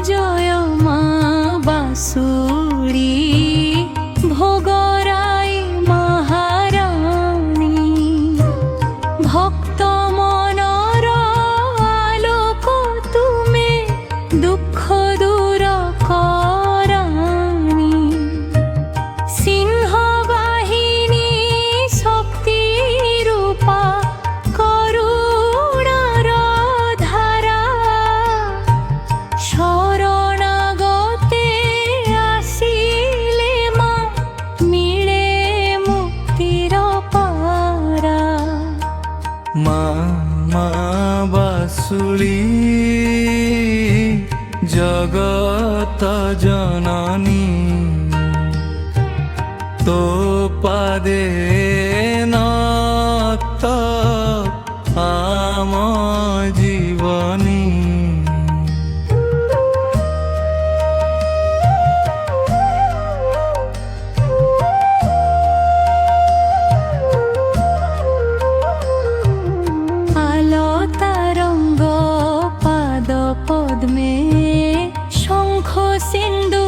জয় মা বাঁশুড়ি ভোগরাই মহারানী ভক্ত মনর আলোক তুমে দুঃখ দূর করানি সিংহবাহিনী শক্তি রূপা করুণার ধারা শরণাগতে আসিলে মা মিলে মুক্তির পারা মা মা বাঁশুড়ি জগত জননী তো পাদে নত আম জীবনী আলো তরঙ্গ পাদ পদ্মে শঙ্খ সিন্ধু